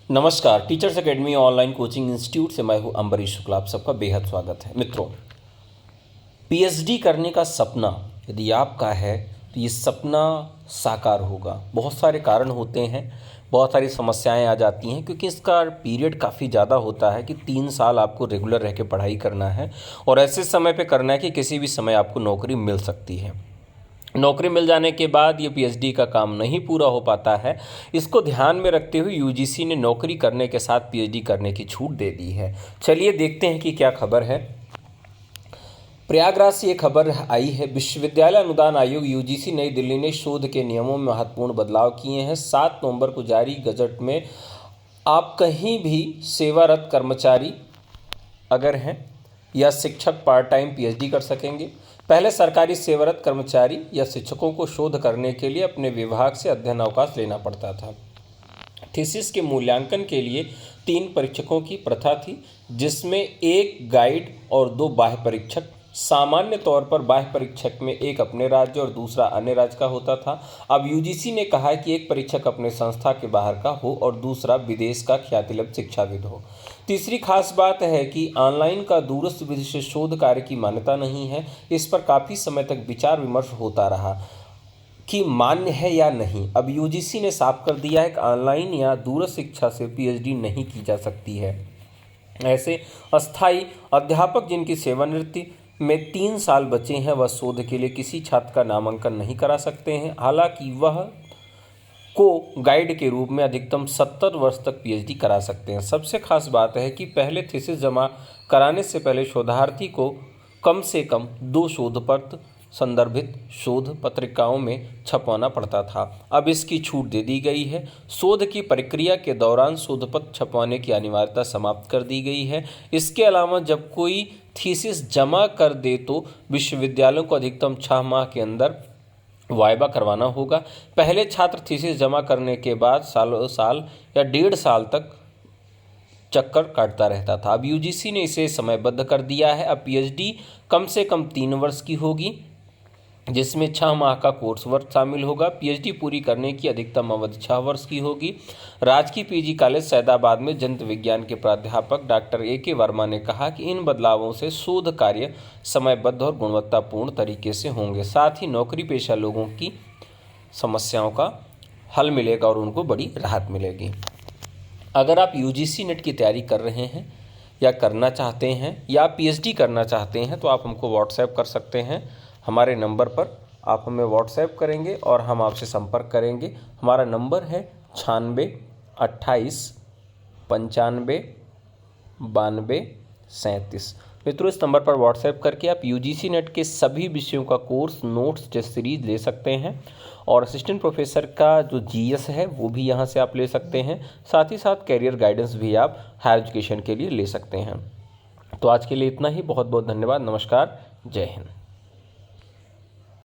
नमस्कार, teachers academy online coaching institute से मैं हूं अम्बरीश शुक्ला। आप सबका बेहद स्वागत है। मित्रों, पीएचडी करने का सपना यदि आपका है तो ये सपना साकार होगा। बहुत सारे कारण होते हैं, बहुत सारी समस्याएं आ जाती हैं, क्योंकि इसका पीरियड काफ़ी ज़्यादा होता है कि 3 साल आपको रेगुलर रह के पढ़ाई करना है और ऐसे समय पे करना है कि किसी भी समय आपको नौकरी मिल सकती है। नौकरी मिल जाने के बाद ये पीएचडी का काम नहीं पूरा हो पाता है। इसको ध्यान में रखते हुए यूजीसी ने नौकरी करने के साथ पीएचडी करने की छूट दे दी है। चलिए देखते हैं कि क्या खबर है। प्रयागराज से ये खबर आई है। विश्वविद्यालय अनुदान आयोग यूजीसी नई दिल्ली ने शोध के नियमों में महत्वपूर्ण बदलाव किए हैं। 7 नवंबर को जारी गजट में आप कहीं भी सेवारत कर्मचारी अगर हैं या शिक्षक पार्ट टाइम पीएचडी कर सकेंगे। पहले सरकारी सेवारत कर्मचारी या शिक्षकों को शोध करने के लिए अपने विभाग से अध्ययन अवकाश लेना पड़ता था। थीसिस के मूल्यांकन के लिए 3 परीक्षकों की प्रथा थी, जिसमें 1 गाइड और 2 बाह्य परीक्षक। सामान्य तौर पर बाह्य परीक्षक में एक अपने राज्य और दूसरा अन्य राज्य का होता था। अब यूजीसी ने कहा है कि एक परीक्षक अपने संस्था के बाहर का हो और दूसरा विदेश का ख्यातिलब्ध शिक्षाविद हो। तीसरी खास बात है कि ऑनलाइन का दूरस्थ विधि से शोध कार्य की मान्यता नहीं है। इस पर काफ़ी समय तक विचार विमर्श होता रहा कि मान्य है या नहीं। अब यूजीसी ने साफ कर दिया है कि ऑनलाइन या दूरस्थ शिक्षा से पीएचडी नहीं की जा सकती है। ऐसे अस्थायी अध्यापक जिनकी सेवानिवृत्ति में 3 साल बचे हैं, वह शोध के लिए किसी छात्र का नामांकन नहीं करा सकते हैं। हालांकि वह को गाइड के रूप में अधिकतम 70 वर्ष तक पीएचडी करा सकते हैं। सबसे खास बात है कि पहले थीसिस जमा कराने से पहले शोधार्थी को कम से कम 2 शोध पत्र संदर्भित शोध पत्रिकाओं में छपवाना पड़ता था। अब इसकी छूट दे दी गई है। शोध की प्रक्रिया के दौरान शोध पत्र छपवाने की अनिवार्यता समाप्त कर दी गई है। इसके अलावा जब कोई थीसिस जमा कर दे तो विश्वविद्यालयों को अधिकतम 6 माह के अंदर वाइवा करवाना होगा। पहले छात्र थीसिस जमा करने के बाद सालों साल या 1.5 साल तक चक्कर काटता रहता था। अब यूजीसी ने इसे समयबद्ध कर दिया है। अब पीएचडी कम से कम 3 वर्ष की होगी, जिसमें 6 माह का कोर्स वर्क शामिल होगा। पीएचडी पूरी करने की अधिकतम अवधि 6 वर्ष की होगी। राजकीय पीजी कॉलेज सैदाबाद में जंतु विज्ञान के प्राध्यापक डॉक्टर ए.के. वर्मा ने कहा कि इन बदलावों से शोध कार्य समयबद्ध और गुणवत्तापूर्ण तरीके से होंगे। साथ ही नौकरी पेशा लोगों की समस्याओं का हल मिलेगा और उनको बड़ी राहत मिलेगी। अगर आप यूजीसी नेट की तैयारी कर रहे हैं या करना चाहते हैं या पीएचडी करना चाहते हैं तो आप हमको व्हाट्सएप कर सकते हैं। हमारे नंबर पर आप हमें व्हाट्सएप करेंगे और हम आपसे संपर्क करेंगे। हमारा नंबर है 96 28 95 92 37। मित्रों, इस नंबर पर व्हाट्सएप करके आप यूजीसी नेट के सभी विषयों का कोर्स, नोट्स, टेस्ट सीरीज ले सकते हैं और असिस्टेंट प्रोफेसर का जो जीएस है वो भी यहाँ से आप ले सकते हैं। साथ ही साथ कैरियर गाइडेंस भी आप हायर एजुकेशन के लिए ले सकते हैं। तो आज के लिए इतना ही। बहुत बहुत धन्यवाद। नमस्कार। जय हिंद।